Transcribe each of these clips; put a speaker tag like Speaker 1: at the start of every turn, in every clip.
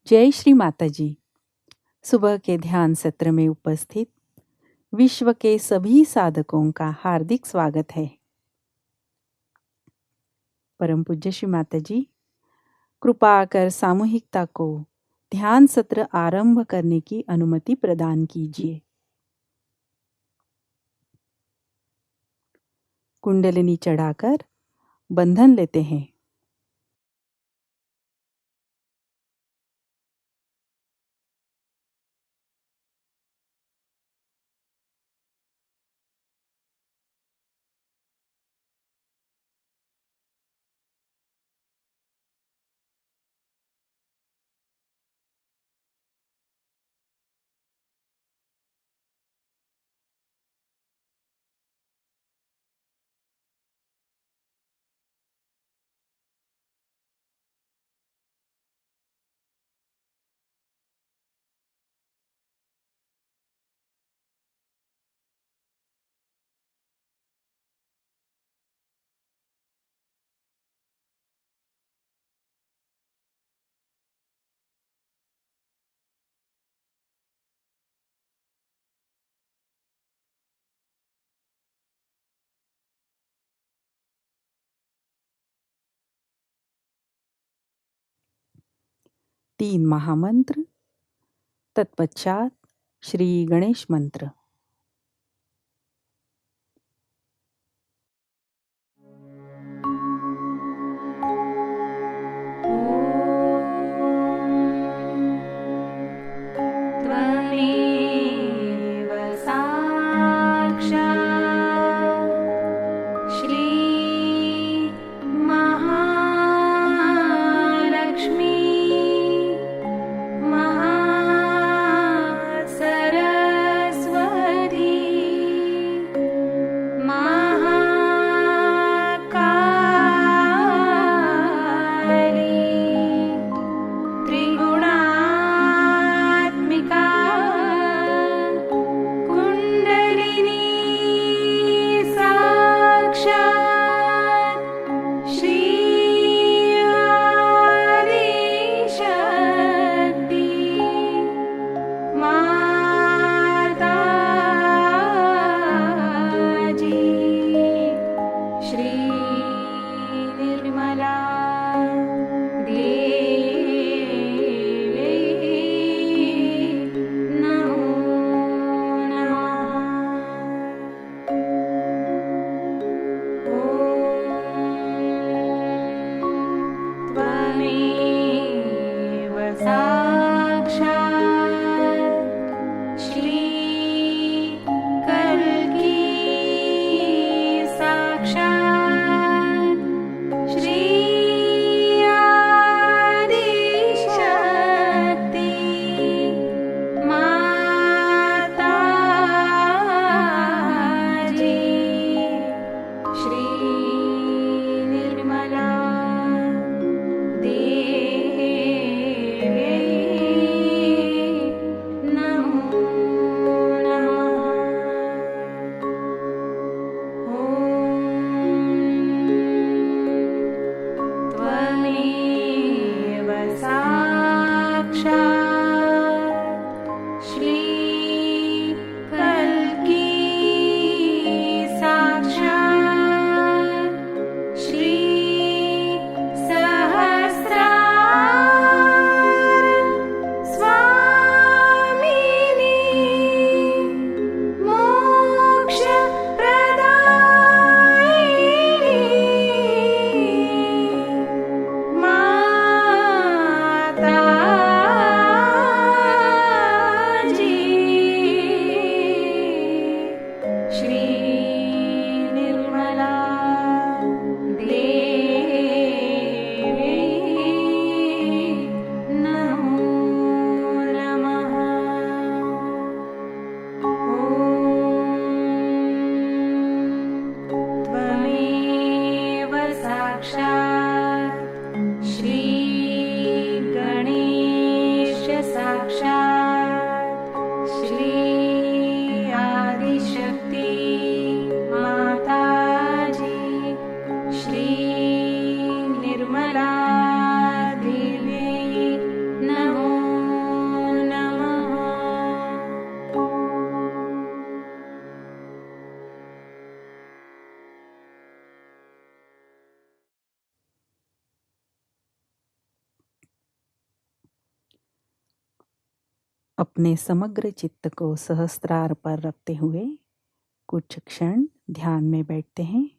Speaker 1: जय श्री माताजी। सुबह के ध्यान सत्र में उपस्थित विश्व के सभी साधकों का हार्दिक स्वागत है। परम पूज्य श्री माताजी कृपा कर सामूहिकता को ध्यान सत्र आरंभ करने की अनुमति प्रदान कीजिए। कुंडलिनी चढ़ाकर बंधन लेते हैं। तीन महामंत्र, तत्पश्चात श्री गणेश मंत्र।
Speaker 2: सरस्वती साक्षात् श्री आदिशक्ति माताजी श्री निर्मला देवी नमो नमः।
Speaker 1: अपने समग्र चित्त को सहस्त्रार पर रखते हुए कुछ क्षण ध्यान में बैठते हैं।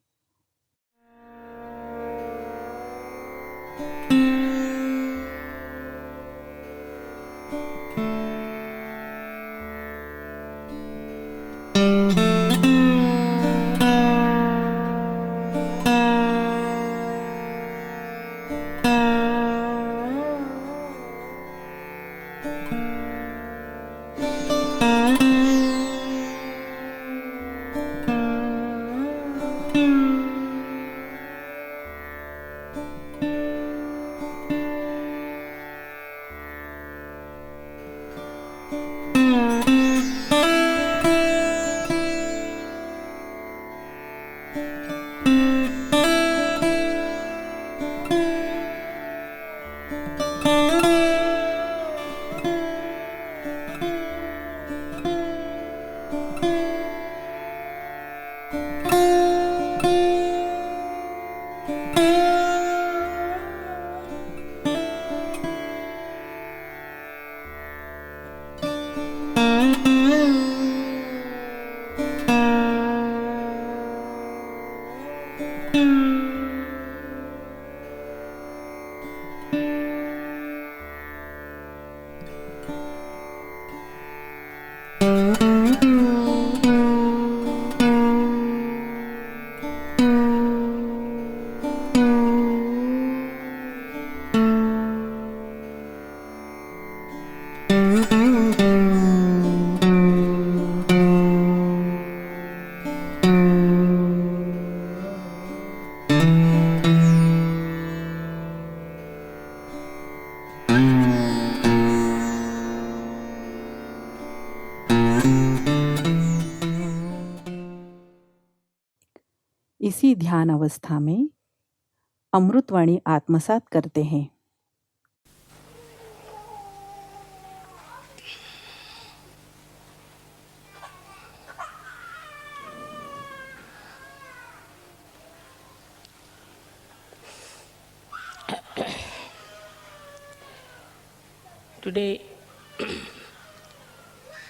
Speaker 1: इसी ध्यान अवस्था में अमृतवाणी आत्मसात करते हैं।
Speaker 3: Today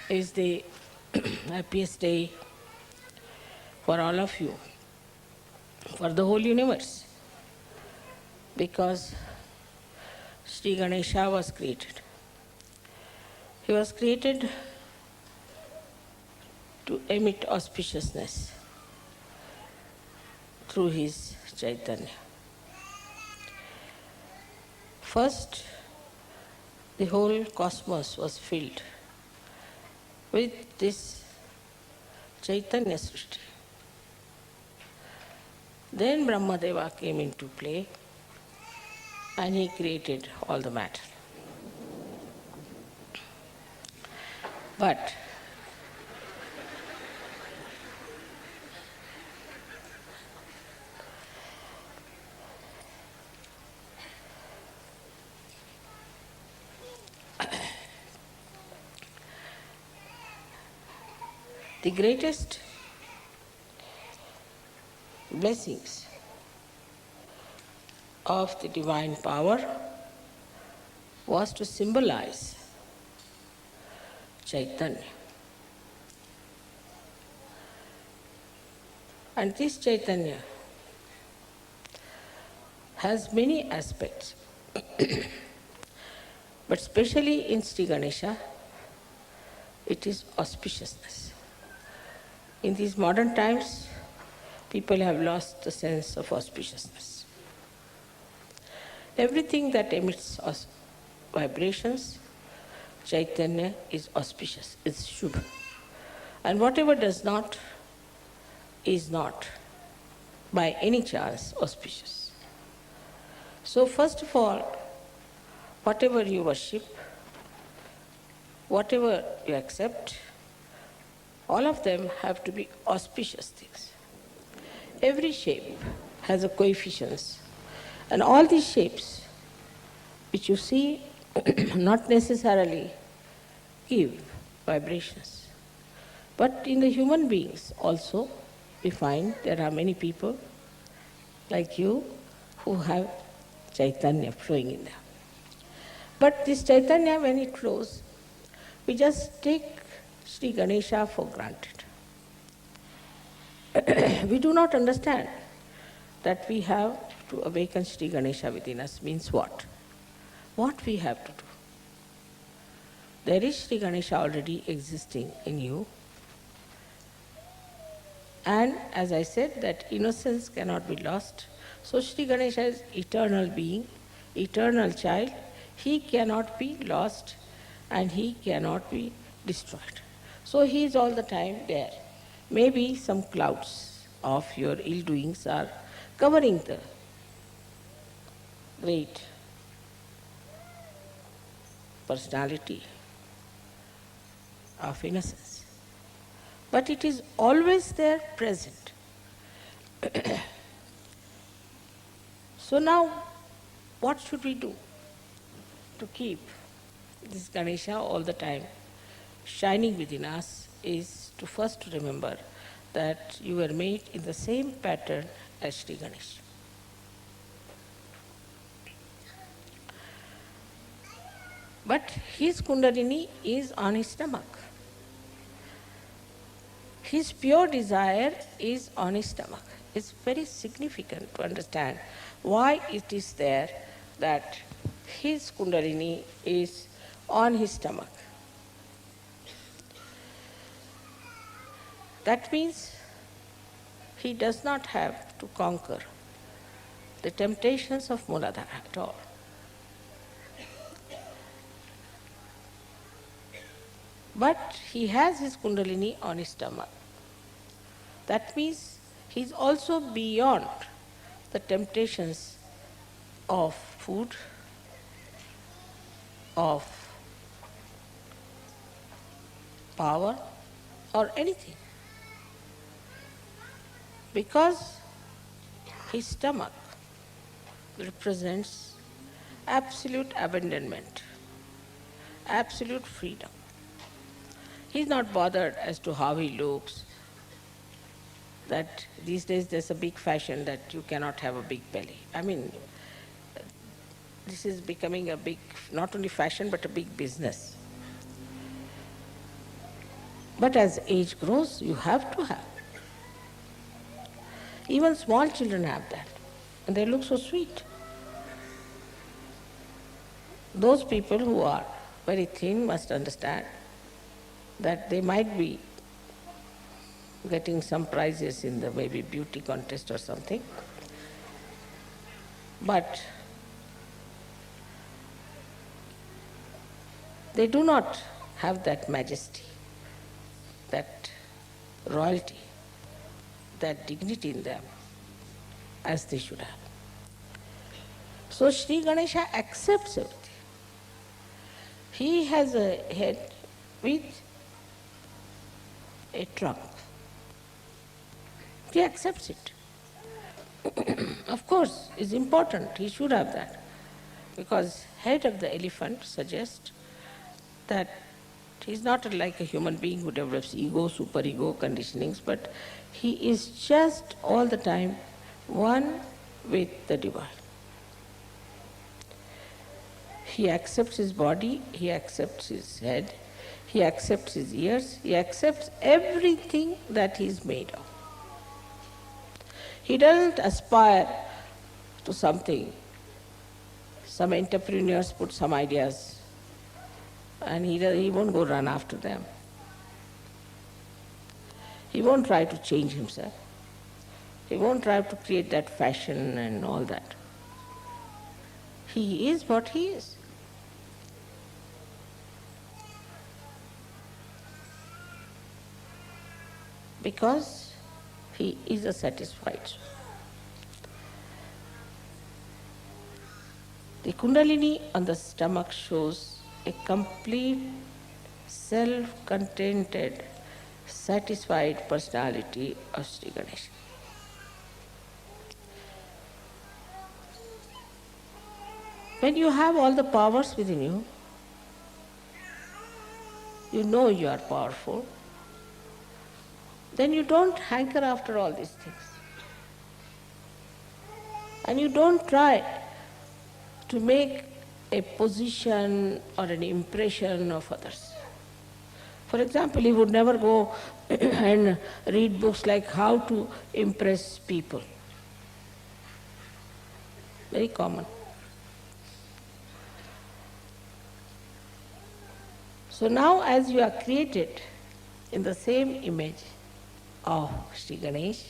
Speaker 3: is the happiest day for all of you, for the whole universe, because Shri Ganesha was created. He was created to emit auspiciousness through his Chaitanya. First, the whole cosmos was filled with this Chaitanya Srishti. Then Brahmadeva came into play and he created all the matter. But the greatest blessings of the divine power was to symbolize Chaitanya. And this Chaitanya has many aspects, but especially in Sri Ganesha, it is auspiciousness. In these modern times, people have lost the sense of auspiciousness. Everything that emits vibrations, Chaitanya is auspicious, is Shubha. And whatever does not, is not by any chance auspicious. So first of all, whatever you worship, whatever you accept, all of them have to be auspicious things. Every shape has a coefficients, and all these shapes which you see not necessarily give vibrations. But in the human beings also, we find there are many people like you who have Chaitanya flowing in them. But this Chaitanya, when it flows, we just take Sri Ganesha for granted. We do not understand that we have to awaken Sri Ganesha within us means what? What we have to do? There is Sri Ganesha already existing in you. And as I said, that innocence cannot be lost. So Sri Ganesha is eternal being, eternal child. He cannot be lost and he cannot be destroyed. So he is all the time there. Maybe some clouds of your ill doings are covering the great personality of innocence. But it is always there present. So now, what should we do to keep this Ganesha all the time shining within us is to first remember that you were made in the same pattern as Sri Ganesha. But his Kundalini is on his stomach. His pure desire is on his stomach. It's very significant to understand why it is there that his Kundalini is on his stomach. That means he does not have to conquer the temptations of Muladhara at all. But he has his Kundalini on his stomach. That means he is also beyond the temptations of food, of power, or anything. Because his stomach represents absolute abandonment, absolute freedom. He's not bothered as to how he looks, that these days there's a big fashion that you cannot have a big belly. I mean, this is becoming a big, not only fashion, but a big business. But as age grows, you have to have. Even small children have that, and they look so sweet. Those people who are very thin must understand that they might be getting some prizes in the maybe beauty contest or something, but they do not have that majesty, that royalty, that dignity in them as they should have. So Sri Ganesha accepts everything. He has a head with a trunk. He accepts it. Of course, it's important, he should have that. Because head of the elephant suggests that he's not like a human being who develops ego, superego, conditionings, but he is just all the time one with the divine. He accepts his body, he accepts his head, he accepts his ears, he accepts everything that he is made of. He doesn't aspire to something. Some entrepreneurs put some ideas and he won't go run after them. He won't try to change himself. He won't try to create that fashion and all that. He is what he is. Because he is a satisfied soul. The Kundalini on the stomach shows a complete self-contented, satisfied personality of Sri Ganesha. When you have all the powers within you, you know you are powerful, then you don't hanker after all these things. And you don't try to make a position or an impression of others. For example, he would never go and read books like how to impress people. Very common. So now as you are created in the same image of Sri Ganesh,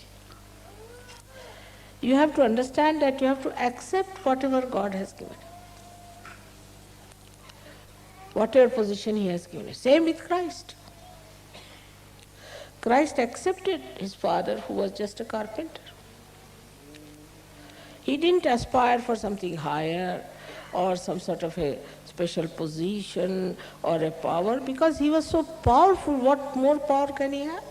Speaker 3: you have to understand that you have to accept whatever God has given. Whatever position He has given. Same with Christ. Christ accepted His Father who was just a carpenter. He didn't aspire for something higher or some sort of a special position or a power because He was so powerful. What more power can He have?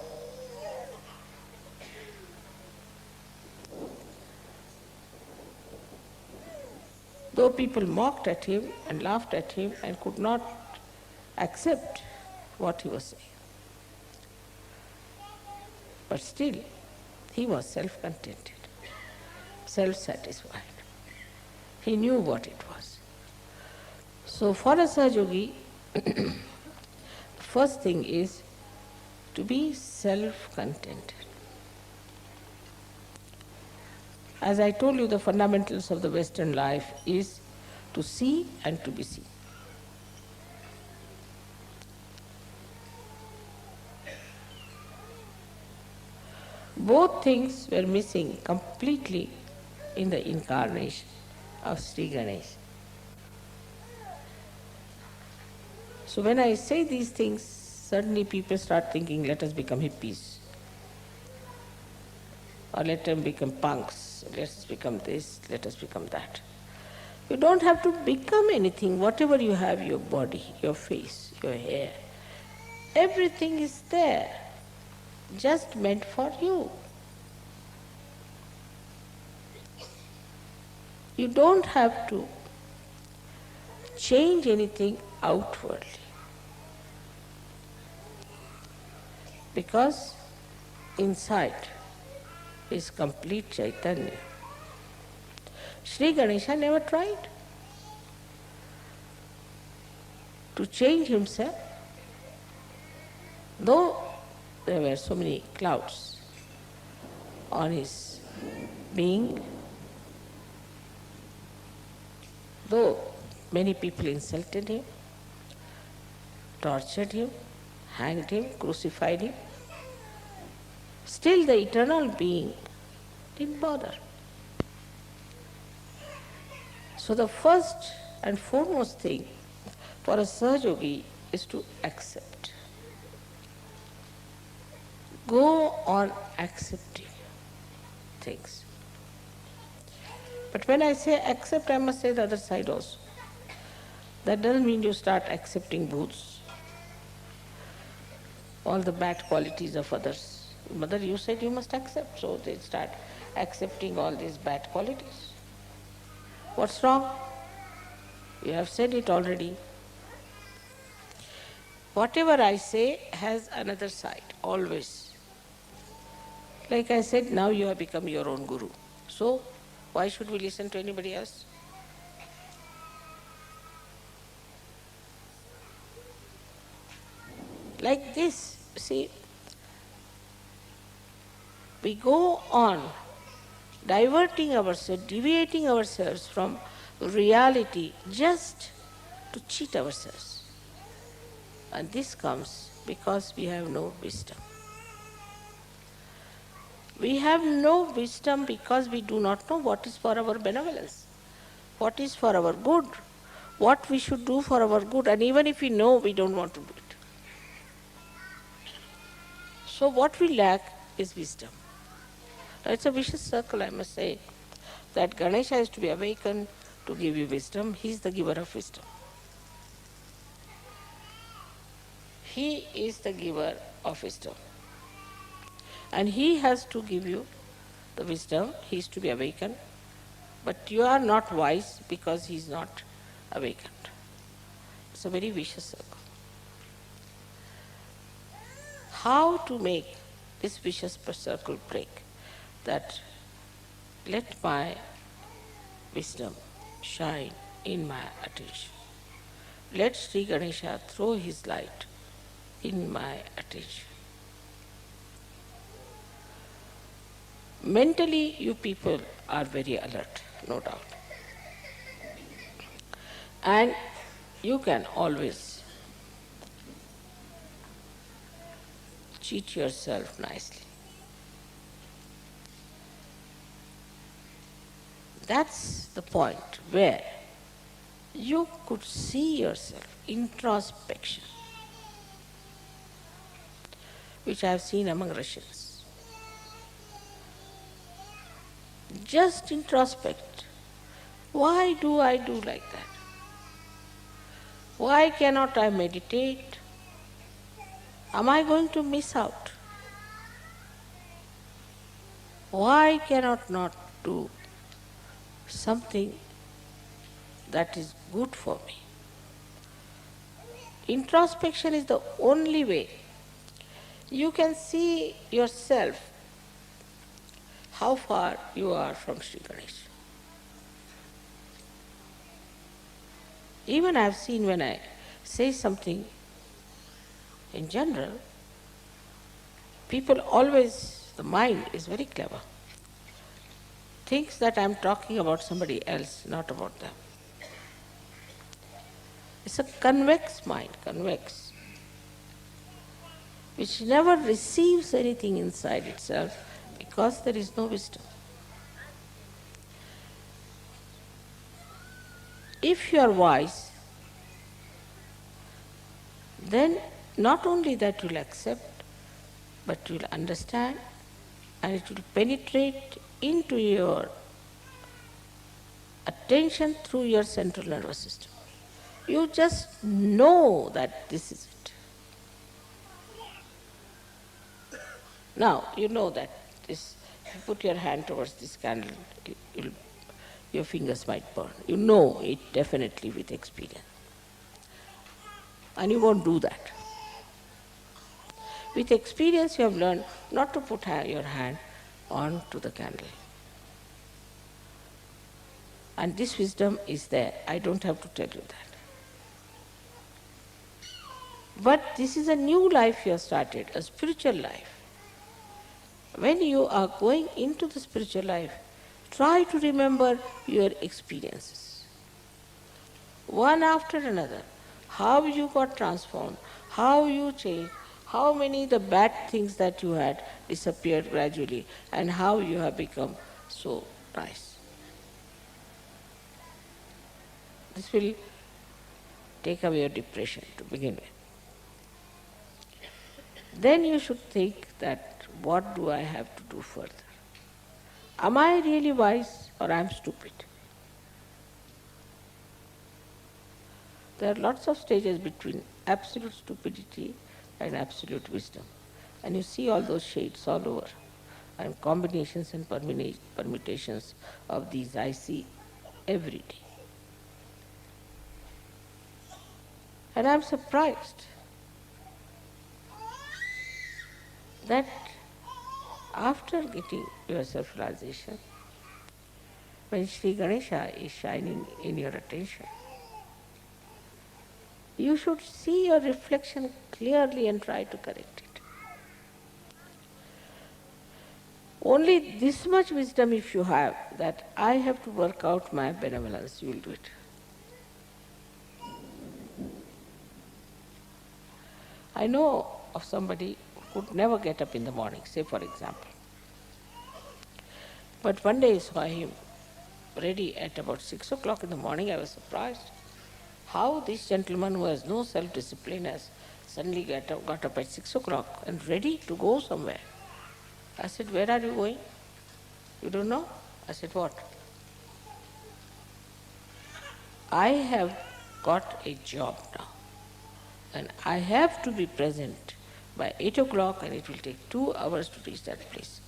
Speaker 3: Though people mocked at Him and laughed at Him and could not accept what He was saying. But still, He was self-contented, self-satisfied. He knew what it was. So for a Sahajayogi, the first thing is to be self-contented. As I told you, the fundamentals of the Western life is to see and to be seen. Both things were missing completely in the incarnation of Sri Ganesha. So when I say these things, suddenly people start thinking, let us become hippies. Or let them become punks, let us become this, let us become that. You don't have to become anything, whatever you have, your body, your face, your hair, everything is there, just meant for you. You don't have to change anything outwardly. Because inside is complete Chaitanya. Sri Ganesha never tried to change himself, though there were so many clouds on his being, though many people insulted him, tortured him, hanged him, crucified him, still the eternal being didn't bother. So the first and foremost thing for a Sahajayogi is to accept. Go on accepting things. But when I say accept, I must say the other side also. That doesn't mean you start accepting booths, all the bad qualities of others. Mother, you said you must accept, so they start accepting all these bad qualities. What's wrong? You have said it already. Whatever I say has another side, always. Like I said, now you have become your own guru. So, why should we listen to anybody else? Like this, see, we go on diverting ourselves, deviating ourselves from reality just to cheat ourselves. And this comes because we have no wisdom. We have no wisdom because we do not know what is for our benevolence, what is for our good, what we should do for our good, and even if we know, we don't want to do it. So what we lack is wisdom. It's a vicious circle, I must say, that Ganesha is to be awakened to give you wisdom. He is the giver of wisdom. He is the giver of wisdom. And he has to give you the wisdom. He is to be awakened. But you are not wise because he is not awakened. It's a very vicious circle. How to make this vicious circle break? That let my wisdom shine in my attention. Let Sri Ganesha throw his light in my attention. Mentally, you people are very alert, no doubt. And you can always cheat yourself nicely. That's the point where you could see yourself, introspection, which I have seen among Russians. Just introspect. Why do I do like that? Why cannot I meditate? Am I going to miss out? Why cannot not do something that is good for me? Introspection is the only way you can see yourself how far you are from Sri Ganesha. Even I have seen when I say something in general, people always, the mind is very clever, thinks that I am talking about somebody else, not about them. It's a convex mind, convex, which never receives anything inside itself because there is no wisdom. If you are wise, then not only that you will accept, but you will understand and it will penetrate into your attention through your central nervous system. You just know that this is it. Now, you know that this, if you put your hand towards this candle, your fingers might burn. You know it definitely with experience. And you won't do that. With experience you have learned not to put your hand onto the candle. And this wisdom is there. I don't have to tell you that. But this is a new life you have started, a spiritual life. When you are going into the spiritual life, try to remember your experiences. One after another. How you got transformed, how you changed, how many the bad things that you had disappeared gradually, and how you have become so nice. This will take away your depression to begin with. Then you should think that what do I have to do further? Am I really wise or I am stupid? There are lots of stages between absolute stupidity and absolute wisdom. And you see all those shades all over. And combinations and permutations of these I see every day. And I'm surprised that after getting your self-realization, when Sri Ganesha is shining in your attention, you should see your reflection clearly and try to correct it. Only this much wisdom if you have, that I have to work out my benevolence, you will do it. I know of somebody who could never get up in the morning, say for example. But one day I saw him ready at about 6 o'clock in the morning. I was surprised how this gentleman who has no self-discipline has suddenly got up at 6 o'clock and ready to go somewhere. I said, where are you going? You don't know? I said, what? I have got a job now. And I have to be present by 8 o'clock, and it will take 2 hours to reach that place.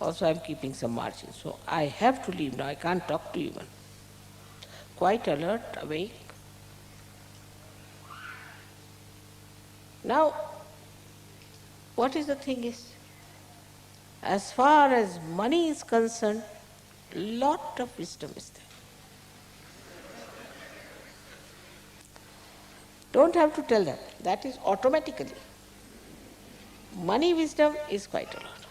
Speaker 3: Also, I'm keeping some margin, so I have to leave now. I can't talk to you even. Quite alert, awake. Now, what is the thing is, as far as money is concerned, lot of wisdom is there. Don't have to tell them. That is automatically. Money wisdom is quite a lot.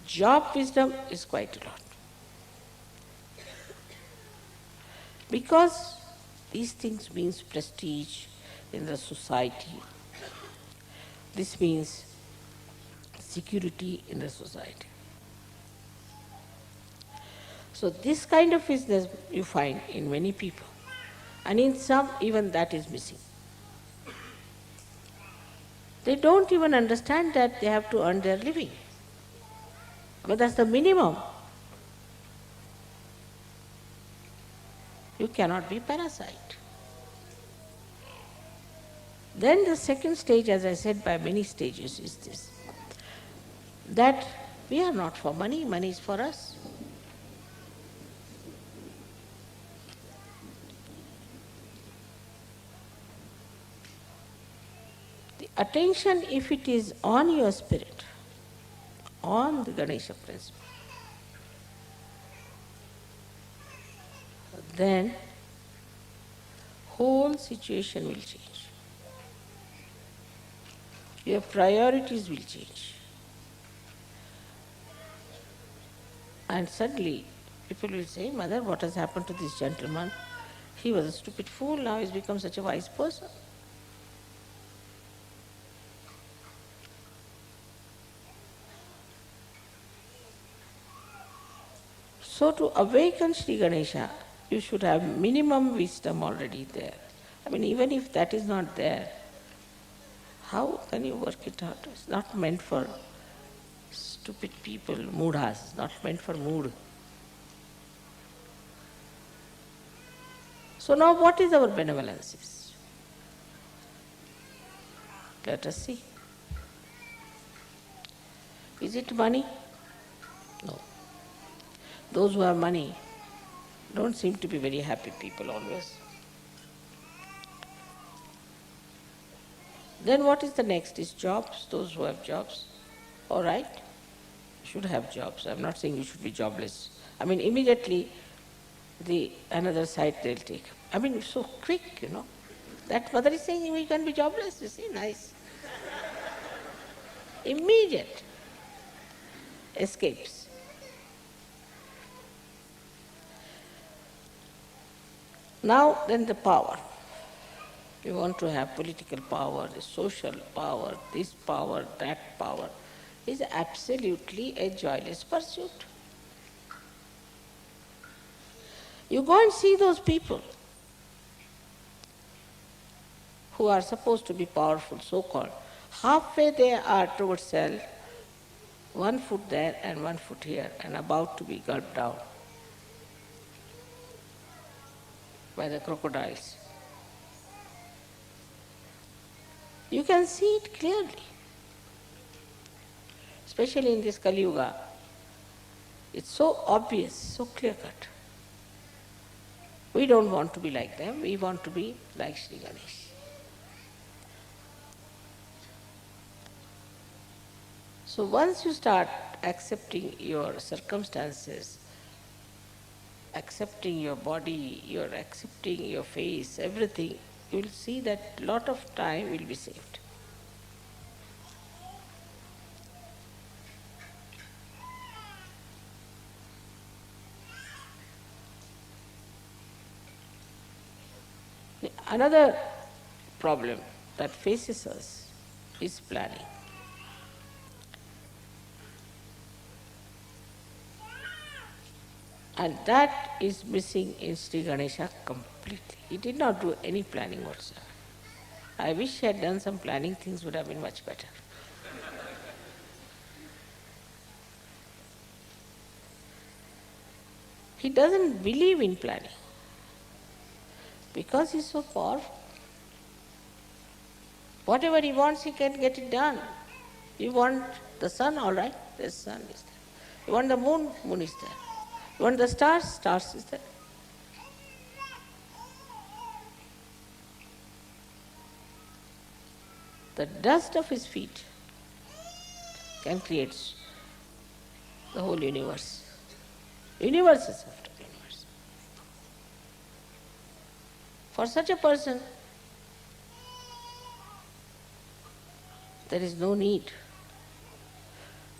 Speaker 3: Job wisdom is quite a lot. Because these things means prestige in the society. This means security in the society. So this kind of business you find in many people. And in some, even that is missing. They don't even understand that they have to earn their living. But that's the minimum. You cannot be parasite. Then the second stage, as I said, by many stages, is this, that we are not for money, money is for us. The attention, if it is on your spirit, on the Ganesha principle, then whole situation will change. Your priorities will change. And suddenly, people will say, Mother, what has happened to this gentleman? He was a stupid fool, now he's become such a wise person. So to awaken Sri Ganesha, you should have minimum wisdom already there. I mean, even if that is not there, how can you work it out? It's not meant for stupid people, moodhas, it's not meant for mood. So now what is our benevolence? Let us see. Is it money? No. Those who have money don't seem to be very happy people always. Then what is the next? Is jobs, those who have jobs. All right, should have jobs. I'm not saying you should be jobless. I mean, immediately the another side they'll take. I mean, so quick, you know. That mother is saying we can be jobless, you see, nice. Immediate escapes. Now then the power. You want to have political power, the social power, this power, that power, is absolutely a joyless pursuit. You go and see those people who are supposed to be powerful, so-called. Halfway they are towards self, 1 foot there and 1 foot here, and about to be gulped down by the crocodiles. You can see it clearly. Especially in this Kali Yuga, it's so obvious, so clear-cut. We don't want to be like them, we want to be like Sri Ganesh. So once you start accepting your circumstances, accepting your body, you're accepting your face, everything, you will see that lot of time will be saved. Another problem that faces us is planning. And that is missing in Sri Ganesha completely. He did not do any planning whatsoever. I wish he had done some planning, things would have been much better. He doesn't believe in planning. Because he's so powerful. Whatever he wants, he can get it done. You want the sun, all right, the sun is there. You want the moon, moon is there. You want the stars, stars is there. The dust of his feet can create the whole universe. Universe is after universe. For such a person, there is no need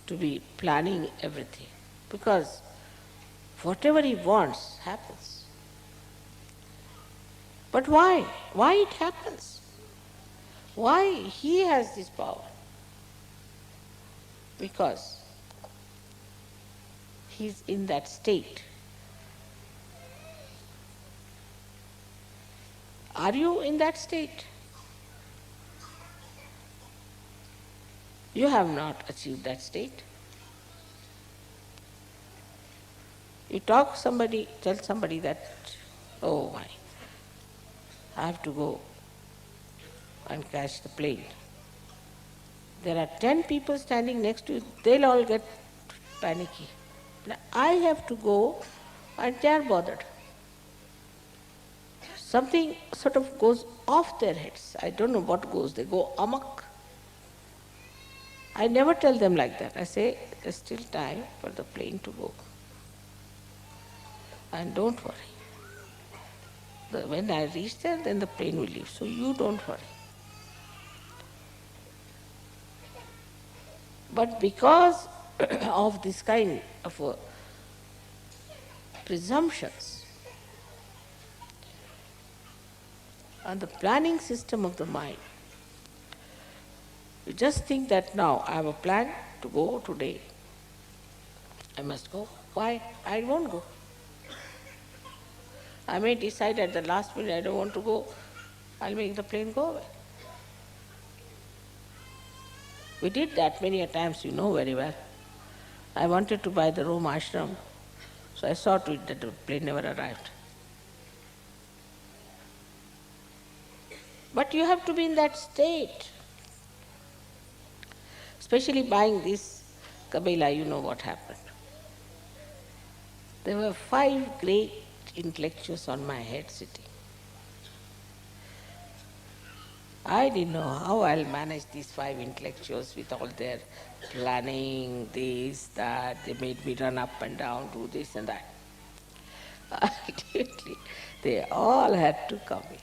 Speaker 3: to be planning everything, because whatever he wants happens. But why? Why it happens? Why he has this power? Because he's in that state. Are you in that state? You have not achieved that state. You tell somebody that, oh my, I have to go and catch the plane. There are 10 people standing next to you, they'll all get panicky. I have to go and they are bothered. Something sort of goes off their heads. I don't know what goes, they go amok. I never tell them like that. I say, there's still time for the plane to go. And don't worry. When I reach there, then the plane will leave. So you don't worry. But because of this kind of presumptions and the planning system of the mind, you just think that now I have a plan to go today. I must go. Why? I won't go. I may decide at the last minute I don't want to go. I'll make the plane go away. We did that many a times, you know very well. I wanted to buy the Rome ashram, so I saw to it that the plane never arrived. But you have to be in that state. Especially buying this Cabella, you know what happened. There were 5 great intellectuals on my head sitting. I didn't know how I'll manage these 5 intellectuals with all their planning, this, that. They made me run up and down, do this and that. Ultimately, they all had to come in.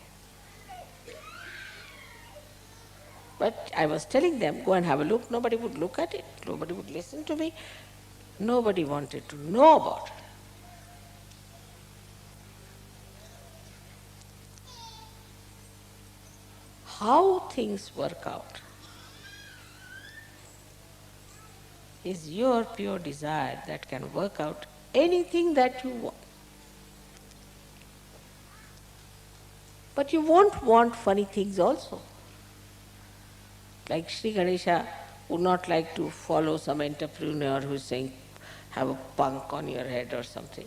Speaker 3: But I was telling them, go and have a look. Nobody would look at it. Nobody would listen to me. Nobody wanted to know about it. How things work out is your pure desire that can work out anything that you want. But you won't want funny things also. Like Sri Ganesha would not like to follow some entrepreneur who is saying, have a punk on your head or something.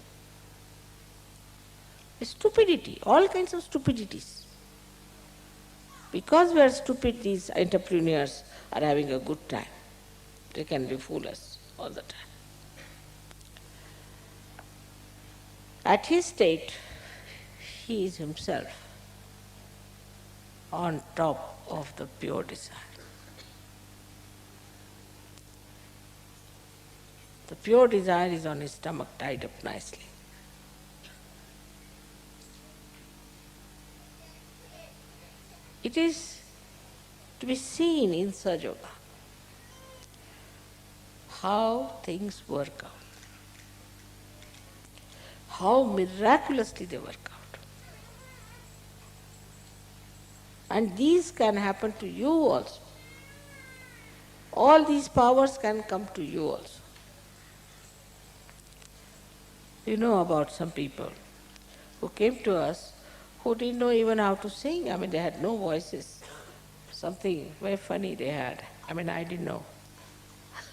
Speaker 3: It's stupidity, all kinds of stupidities. Because we are stupid, these entrepreneurs are having a good time. They can befool us all the time. At his state, he is himself on top of the pure desire. The pure desire is on his stomach, tied up nicely. It is to be seen in Sahajayoga how things work out, how miraculously they work out. And these can happen to you also. All these powers can come to you also. You know about some people who came to us who didn't know even how to sing. I mean, they had no voices. Something very funny they had. I mean, I didn't know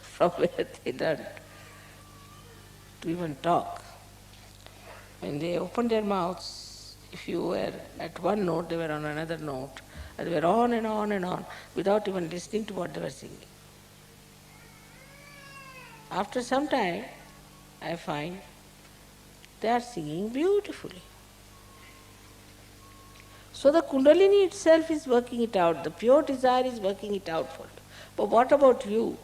Speaker 3: from where they learned to even talk. When they opened their mouths, If you were at one note, they were on another note, and they were on and on and on, without even listening to what they were singing. After some time, I find they are singing beautifully. So the Kundalini itself is working it out, the pure desire is working it out for you. But what about you?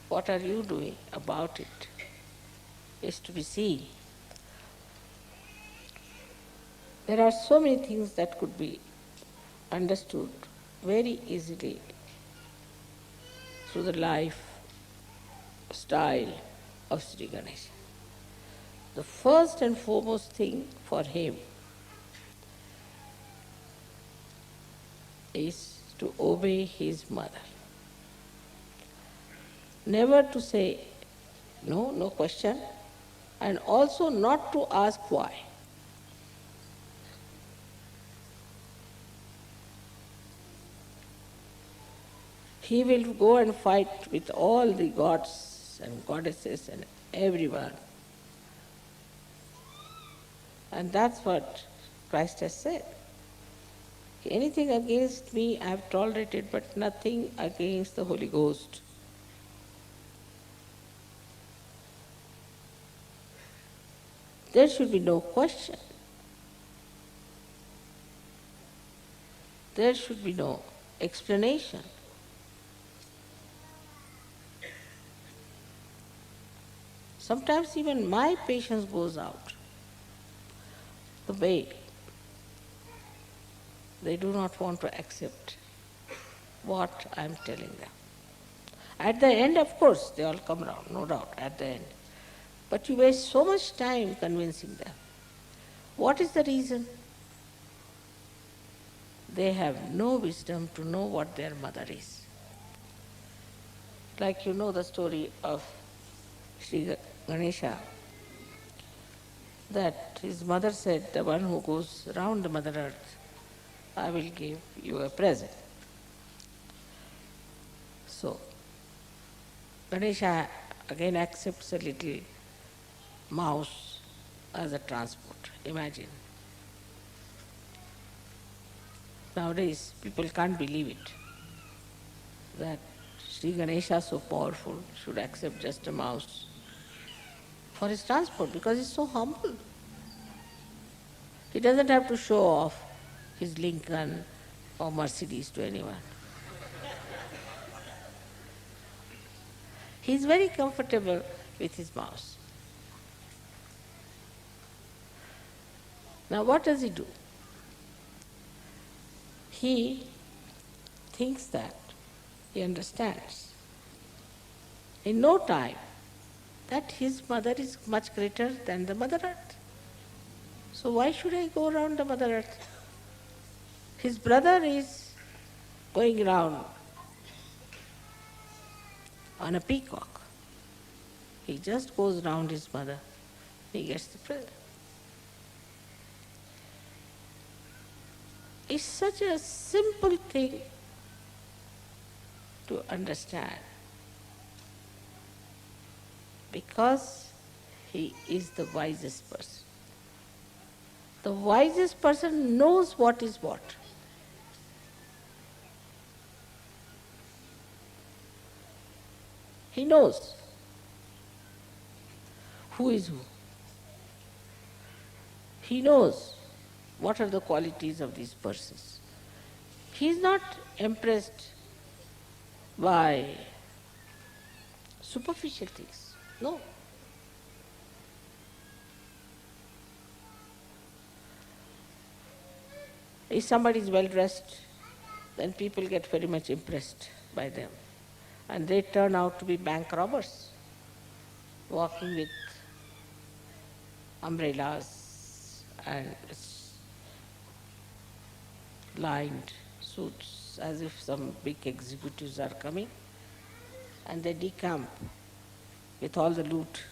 Speaker 3: What are you doing about it? Is to be seen. There are so many things that could be understood very easily through the life style of Sri Ganesha. The first and foremost thing for him is to obey his mother. Never to say no, no question, and also not to ask why. He will go and fight with all the gods and goddesses and everyone. And that's what Christ has said. Anything against me I have tolerated, but nothing against the Holy Ghost. There should be no question. There should be no explanation. Sometimes even my patience goes out. The way they do not want to accept what I am telling them. At the end, of course, they all come round, no doubt, at the end. But you waste so much time convincing them. What is the reason? They have no wisdom to know what their mother is. Like you know the story of Shri Ganesha, that his mother said, the one who goes round the Mother Earth, I will give you a present. So, Ganesha again accepts a little mouse as a transport. Imagine. Nowadays, people can't believe it, that Sri Ganesha, so powerful, should accept just a mouse for his transport, because he's so humble. He doesn't have to show off his Lincoln or Mercedes to anyone. He's very comfortable with his mouse. Now what does he do? He thinks that he understands in no time that his mother is much greater than the Mother Earth. So why should I go around the Mother Earth? His brother is going around on a peacock. He just goes round his mother. He gets the present. It's such a simple thing to understand, because he is the wisest person. The wisest person knows what is what. He knows who is who. He knows what are the qualities of these persons. He is not impressed by superficial things. No. If somebody is well dressed, then people get very much impressed by them. And they turn out to be bank robbers, walking with umbrellas and lined suits, as if some big executives are coming, and they decamp with all the loot.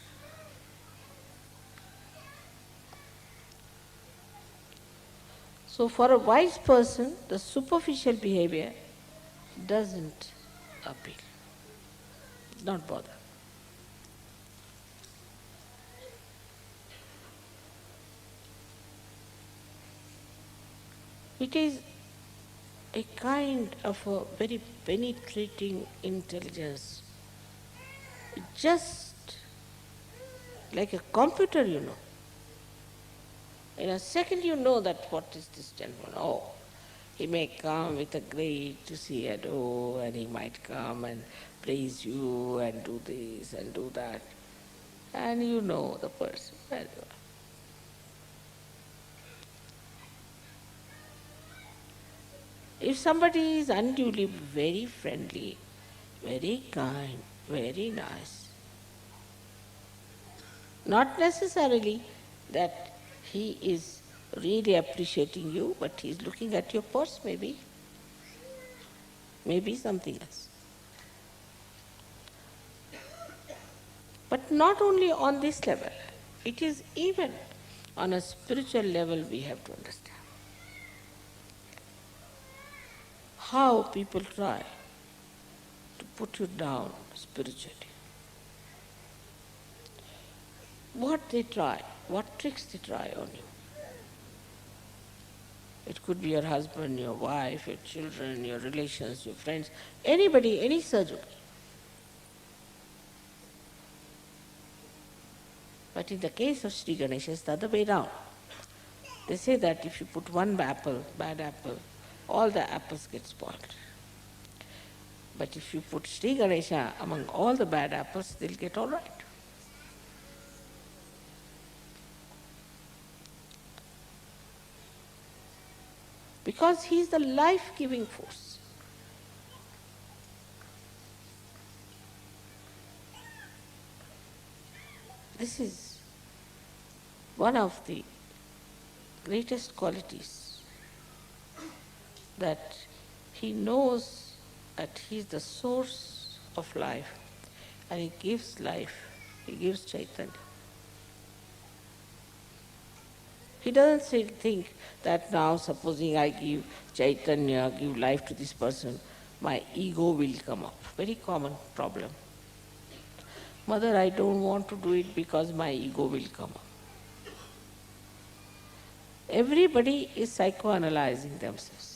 Speaker 3: So for a wise person, the superficial behavior doesn't appeal, not bother. It is a kind of a very penetrating intelligence, just like a computer, you know. In a second you know that what is this gentleman. Oh, he may come with a great Siado, and he might come and praise you and do this and do that. And you know the person very well. If somebody is unduly very friendly, very kind, very nice, not necessarily that he is really appreciating you, but he is looking at your purse maybe, maybe something else. But not only on this level, it is even on a spiritual level we have to understand how people try to put you down spiritually. What they try, what tricks they try on you. It could be your husband, your wife, your children, your relations, your friends, anybody, any surgeon. But in the case of Sri Ganesha, it's the other way round. They say that if you put one apple, bad apple, all the apples get spoiled. But if you put Sri Ganesha among all the bad apples, they'll get all right. Because he's the life-giving force. This is one of the greatest qualities, that he knows that he is the source of life and he gives life, he gives Chaitanya. He doesn't think that now supposing I give Chaitanya, give life to this person, my ego will come up. Very common problem. Mother, I don't want to do it because my ego will come up. Everybody is psychoanalyzing themselves.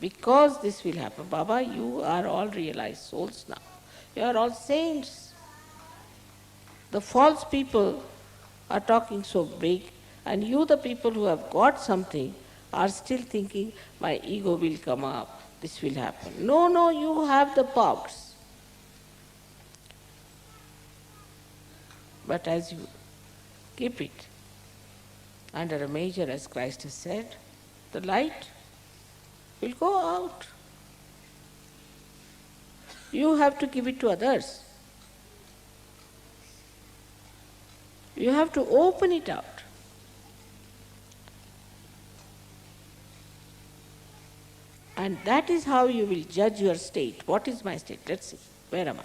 Speaker 3: Because this will happen. Baba, you are all realized souls now. You are all saints. The false people are talking so big, and you, the people who have got something, are still thinking, my ego will come up, this will happen. No, no, you have the powers. But as you keep it under a measure, as Christ has said, the light will go out. You have to give it to others. You have to open it out. And that is how you will judge your state. What is my state? Let's see. Where am I?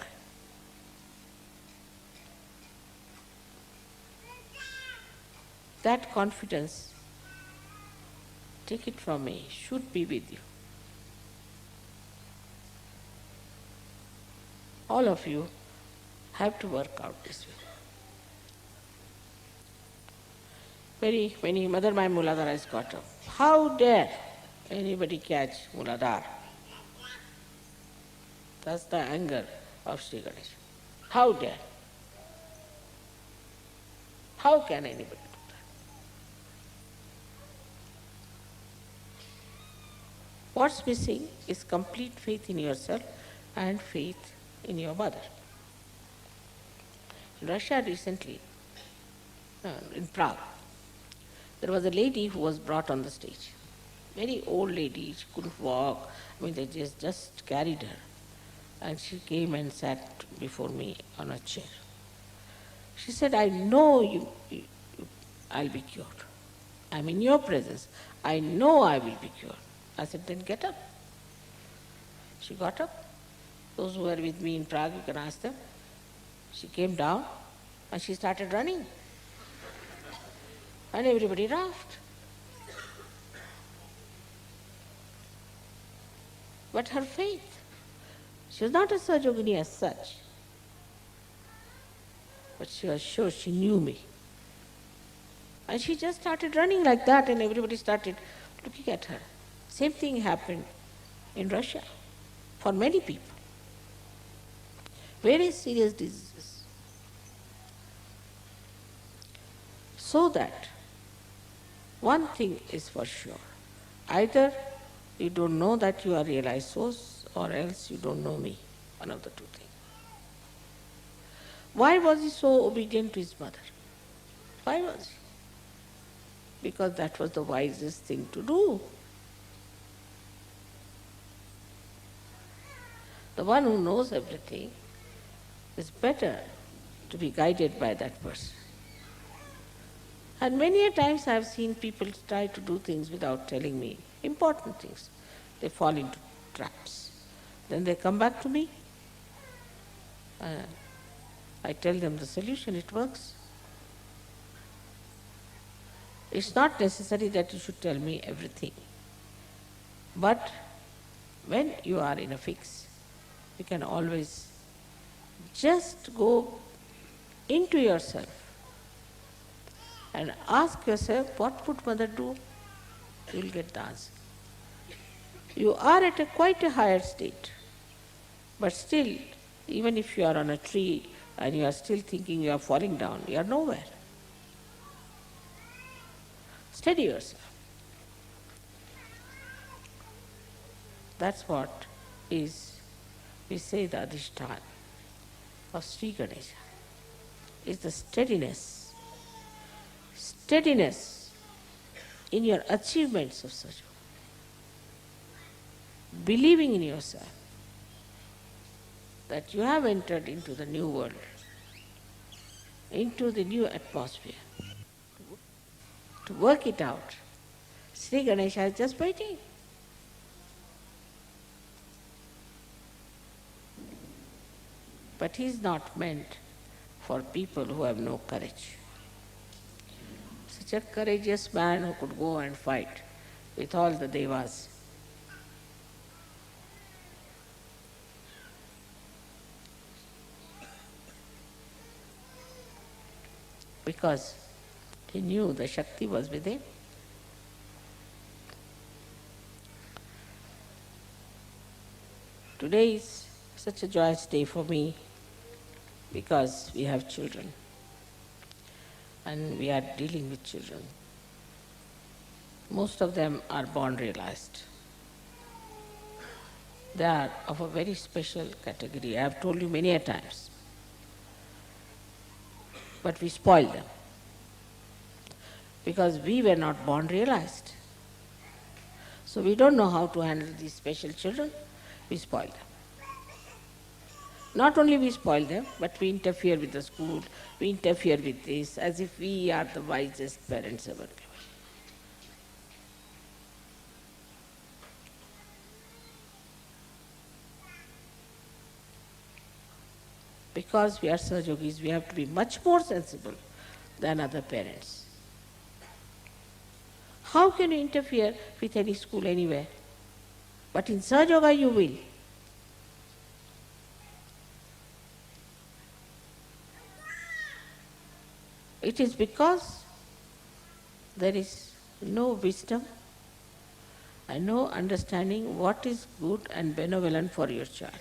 Speaker 3: That confidence, take it from me, should be with you. All of you have to work out this way. When Mother my Muladhara has got up, how dare anybody catch Muladhara? That's the anger of Sri Ganesha. How dare? How can anybody do that? What's missing is complete faith in yourself and faith in your mother. In Russia recently, in Prague, there was a lady who was brought on the stage. Very old lady, she couldn't walk. I mean, they just carried her. And she came and sat before me on a chair. She said, I know I'll be cured. I'm in your presence. I know I will be cured. I said, then get up. She got up. Those who were with me in Prague, you can ask them. She came down and she started running. And everybody laughed. But her faith, she was not a Sahajogini as such, but she was sure she knew me. And she just started running like that, and everybody started looking at her. Same thing happened in Russia for many people. Very serious diseases. So that one thing is for sure. Either you don't know that you are realized source, or else you don't know me. One of the two things. Why was he so obedient to his mother? Why was he? Because that was the wisest thing to do. The one who knows everything is better to be guided by that person. And many a times I have seen people try to do things without telling me, important things. They fall into traps. Then they come back to me. I tell them the solution, it works. It's not necessary that you should tell me everything. But when you are in a fix, you can always just go into yourself and ask yourself, what would mother do? You will get the answer. You are at quite a higher state, but still, even if you are on a tree and you are still thinking you are falling down, you are nowhere. Steady yourself. That's what is, we say the Adhishtan of Sri Ganesha, is the steadiness. Steadiness in your achievements of such. Believing in yourself that you have entered into the new world, into the new atmosphere, to work it out. Sri Ganesha is just waiting. But he is not meant for people who have no courage. Such a courageous man who could go and fight with all the devas. Because he knew the Shakti was within. Today is such a joyous day for me because we have children and we are dealing with children. Most of them are born realized. They are of a very special category. I have told you many a times. But we spoil them because we were not born realized. So we don't know how to handle these special children. We spoil them. Not only we spoil them, but we interfere with the school, we interfere with this, as if we are the wisest parents ever given. Because we are Sahajogis, we have to be much more sensible than other parents. How can you interfere with any school anywhere? But in Sahajayoga you will. It is because there is no wisdom and no understanding what is good and benevolent for your child.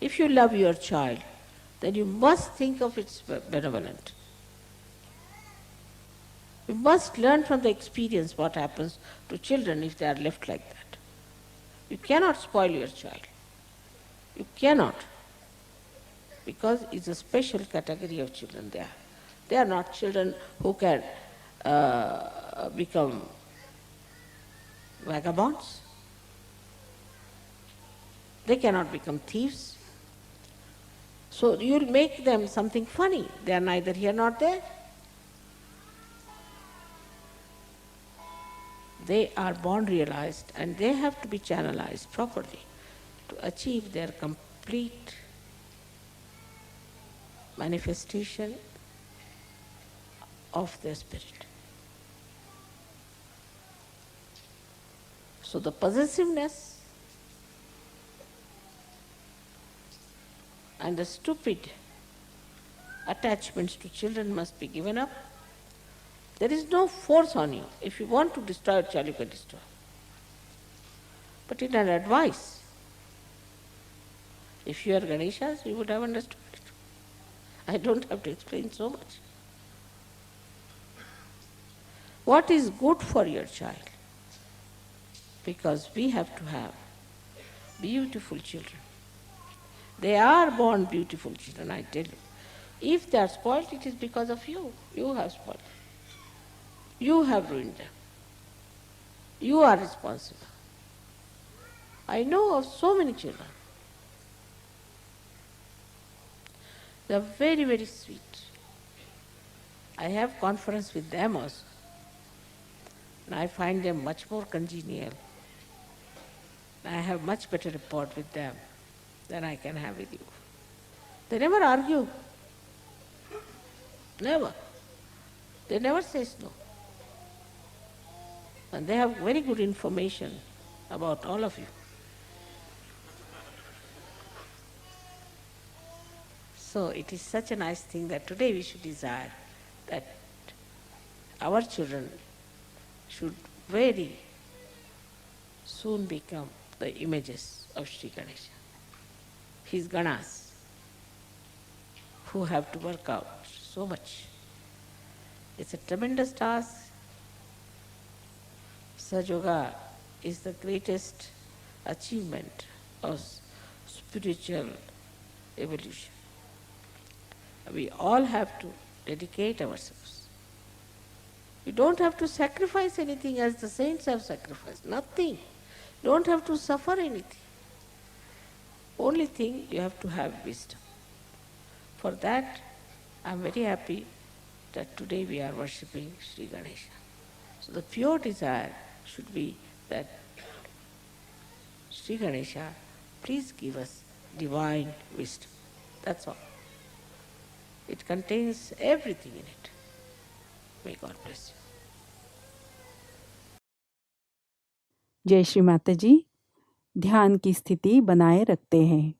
Speaker 3: If you love your child, then you must think of its benevolent. You must learn from the experience what happens to children if they are left like that. You cannot spoil your child. You cannot. Because it's a special category of children there. They are not children who can become vagabonds. They cannot become thieves. So you'll make them something funny. They are neither here nor there. They are born realized and they have to be channelized properly to achieve their complete manifestation of their spirit. So the possessiveness and the stupid attachments to children must be given up. There is no force on you. If you want to destroy a child, you can destroy. But in an advice, if you are Ganeshas, you would have understood it. I don't have to explain so much. What is good for your child? Because we have to have beautiful children. They are born beautiful children, I tell you. If they are spoiled, it is because of you. You have spoiled them. You have ruined them. You are responsible. I know of so many children. They are very, very sweet. I have conference with them also. And I find them much more congenial. I have much better rapport with them than I can have with you. They never argue. Never. They never say no. And they have very good information about all of you. So it is such a nice thing that today we should desire that our children should very soon become the images of Sri Ganesha, his Ganas, who have to work out so much. It's a tremendous task. Sahajayoga is the greatest achievement of spiritual evolution. We all have to dedicate ourselves. You don't have to sacrifice anything as the saints have sacrificed. Nothing. You don't have to suffer anything. Only thing, you have to have wisdom. For that, I am very happy that today we are worshipping Sri Ganesha. So the pure desire should be that Sri Ganesha, please give us divine wisdom. That's all. It contains everything in it. May God bless you.
Speaker 1: जय श्री माता जी। ध्यान की स्थिति बनाए रखते हैं।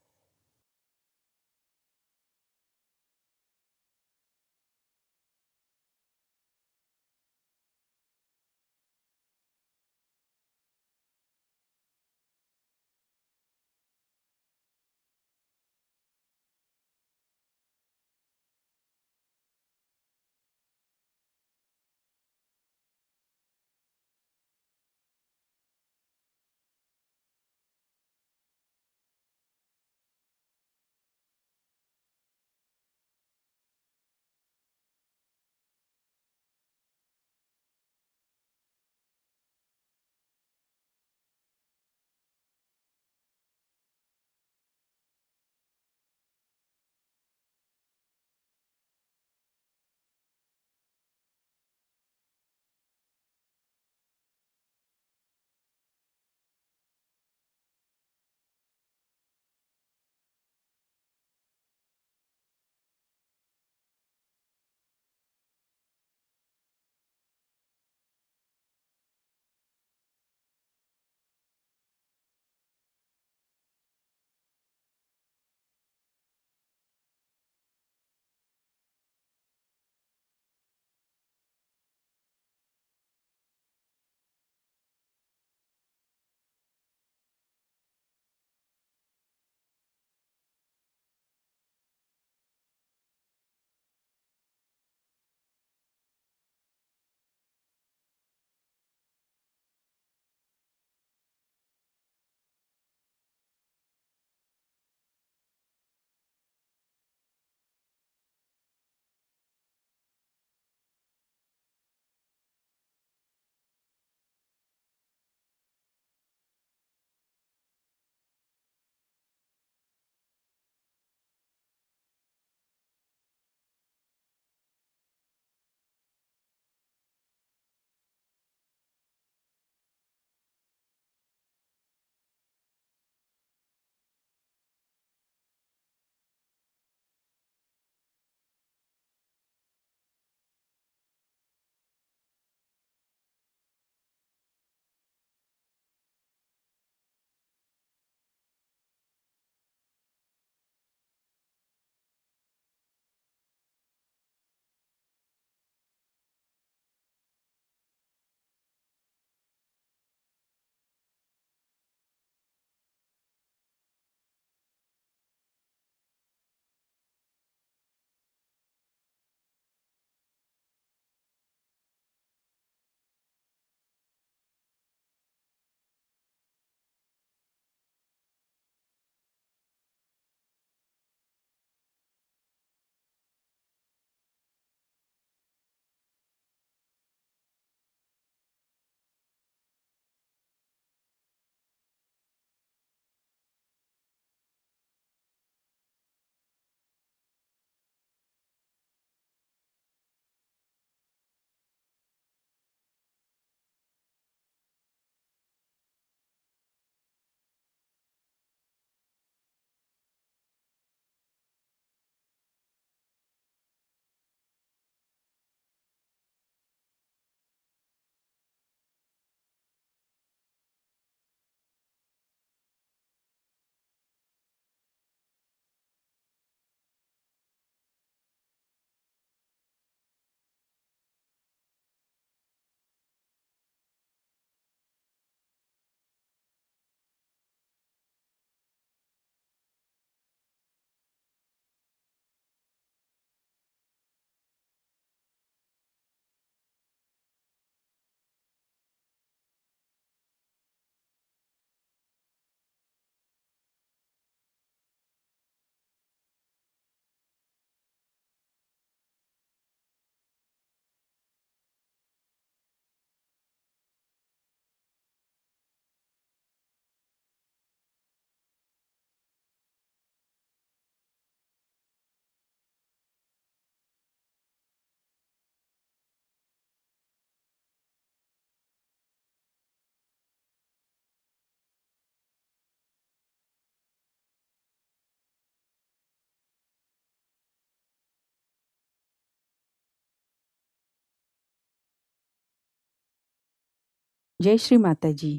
Speaker 1: जय श्री माता जी।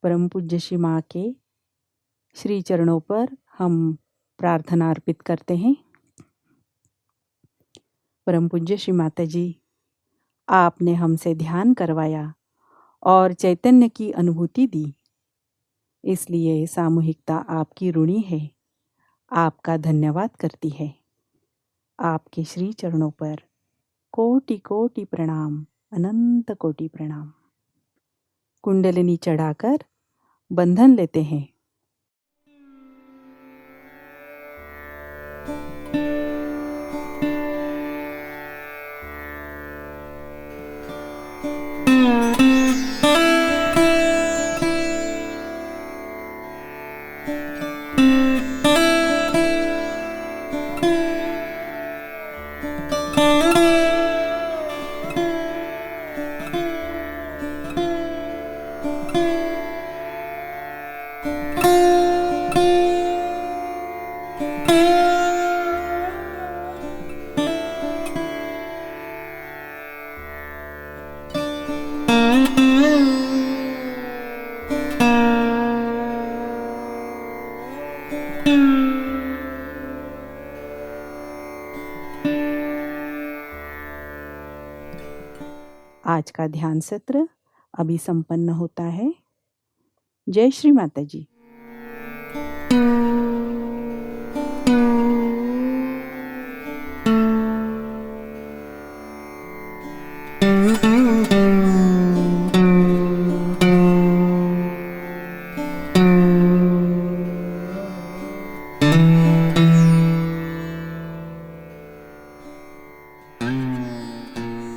Speaker 1: परम पूज्य श्री माँ के श्री चरणों पर हम प्रार्थना अर्पित करते हैं। परम पूज्य श्री माता जी, आपने हमसे ध्यान करवाया और चैतन्य की अनुभूति दी, इसलिए सामूहिकता आपकी ऋणी है, आपका धन्यवाद करती है। आपके श्री चरणों पर कोटि कोटि प्रणाम, अनंत कोटि प्रणाम। कुंडलिनी चढ़ाकर बंधन लेते हैं। आज का ध्यान सत्र अभी संपन्न होता है। जय श्री माता जी।